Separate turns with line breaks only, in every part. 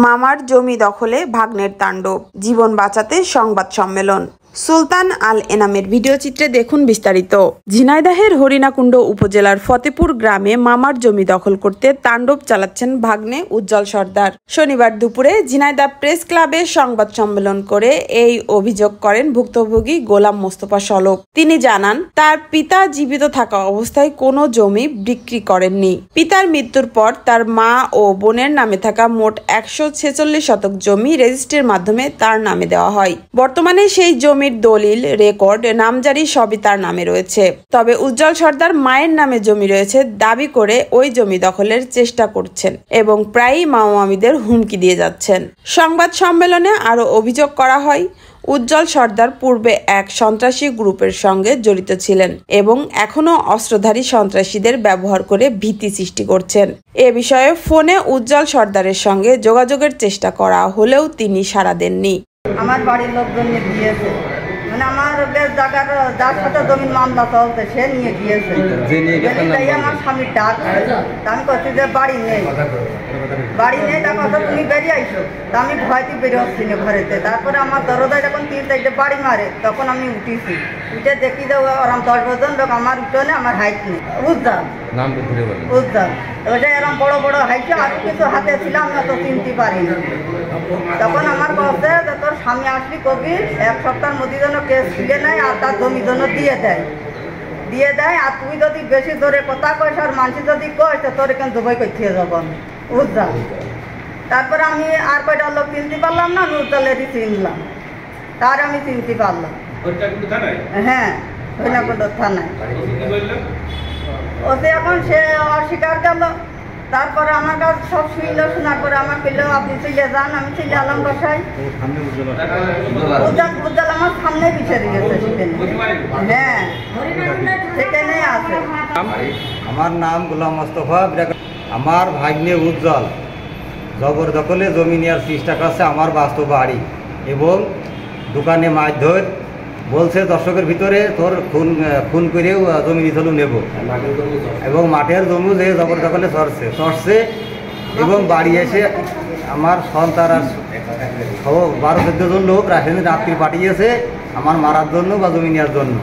মামার জমি দখলে ভাগ্নের তাণ্ডব, জীবন বাঁচাতে সংবাদ সম্মেলন। সুলতান আল এনামের ভিডিও চিত্রে দেখুন বিস্তারিত। ঝিনাইদহের হরিণাকুণ্ড উপজেলার ফতেপুর গ্রামে মামার জমি দখল করতে তাণ্ডব চালাচ্ছেন ভাগ্নে উজ্জ্বল সর্দার। শনিবার দুপুরে ঝিনাইদহ প্রেস ক্লাবে সংবাদ সম্মেলন করে এই অভিযোগ করেন ভুক্তভোগী গোলাম মোস্তফা সলক। তিনি জানান, তার পিতা জীবিত থাকা অবস্থায় কোনো জমি বিক্রি করেননি। পিতার মৃত্যুর পর তার মা ও বোনের নামে থাকা মোট 146 শতক জমি রেজিস্ট্রির মাধ্যমে তার নামে দেওয়া হয়। বর্তমানে সেই জমির দলিল, রেকর্ড, নামজারি সবই তার নামে রয়েছে। তবে উজ্জ্বল সর্দার মায়ের নামে জমি রয়েছে দাবি করে ওই জমি দখলের চেষ্টা করছেন এবং প্রায়ই মাওয়ামীদের হুমকি দিয়ে যাচ্ছেন। সংবাদ সম্মেলনে আরও অভিযোগ করা হয়, উজ্জ্বল সর্দার পূর্বে এক সন্ত্রাসী গ্রুপের সঙ্গে জড়িত ছিলেন এবং এখনও অস্ত্রধারী সন্ত্রাসীদের ব্যবহার করে ভীতি সৃষ্টি করছেন। এ বিষয়ে ফোনে উজ্জ্বল সর্দারের সঙ্গে যোগাযোগের চেষ্টা করা হলেও তিনি সাড়া দেননি।
আমার বাড়ির লোকজন নিয়ে গিয়েছে, মানে আমার জায়গার যার সাথে জমির মামলা চলতে সে নিয়ে গিয়েছে। আমার স্বামীর ডাক, আমি করছি যে বাড়ি নেই, তা কথা তুমি বেরিয়ে আইসো। তা আমি ভয়তে বেরিয়ে আসছি না ঘরেতে। তারপরে আমার দরজায় যখন 3-4টে বাড়ি মারে তখন আমি উঠেছি। উঠে দেখি যে ওরম 10 জন লোক আমার উঠোনে, আমার হাইট নেই। বুঝলাম ওইটা এরম বড় বড় হাইটে আরো কিছু হাতে ছিল, আমি অত চিনতে পারিনি। তখন আমার বলছে যে তোর স্বামী আসলি কবি 1 সপ্তাহের মধ্যে যেন কেস ফিরে নেয় আর তার জমি জন্য দিয়ে দেয়। আর তুই যদি বেশি ধরে কথা কইস আর মানুষ যদি কইস তো তোর কেন দুবাই করতে যাবো, বুঝলাম। তারপরে আমি আর কয়টা লোক চিনতে পারলাম না, নুরজালেরই চিনলাম, তার আমি চিনতে পারলাম। হ্যাঁ, হরিণাকুণ্ড থানায়। ওতে এখন সে অস্বীকার গেল। তারপরে আমার কাছে সব শোনার পরে আমার পেলেও আপনি চলে যান। আমি চলে আলাম বাসায়। উজ্জ্বল আমার সামনে পিছিয়ে গেছে সেখানে। হ্যাঁ, সেখানে আছে।
আমার নাম গোলাম মোস্তফা। আমার ভাগ্নে উজ্জ্বল জবরদখলে জমি নেওয়ার চেষ্টা করছে আমার বাস্তব বাড়ি এবং দোকানে মাছ ধর বলছে দর্শকের ভিতরে তোর খুন করেও জমি নিথলু নেব এবং মাঠের জমি যে জবরদখলে সরছে এবং বাড়ি এসে আমার সন্তান আর 12-14 জন লোক রাত্রি পাঠিয়েছে আমার মারার জন্য বা জমি নেওয়ার জন্য।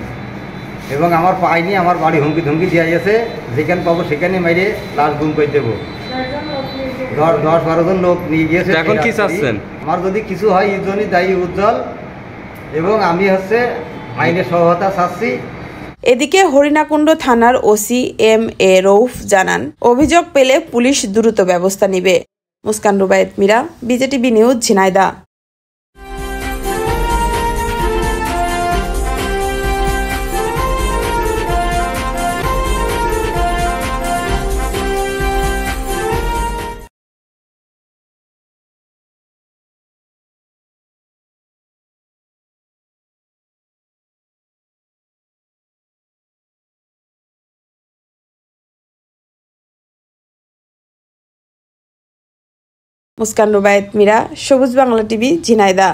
এবং আমার পাইনি, আমার বাড়ি হুমকি ধুমকি দিয়েছে, যেখানে পাবো সেখানে মেরে লাশ গুম করে দেবো। 10-12 জন লোক নিয়ে গিয়েছে।
এখন কি চাচ্ছেন?
আমার যদি কিছু হয় এই জন্যই দায়ী উজ্জ্বল এবং আমি আইনের সহায়তা চাচ্ছি।
এদিকে হরিণাকুণ্ড থানার ওসি এম.এ. রৌফ জানান, অভিযোগ পেলে পুলিশ দ্রুত ব্যবস্থা নেবে। Muskan Rubayet Mira, BJTV news, Jhenaidah. Muskan Rubayet Mira, Sabuj Bangla TV, Jhenaidah.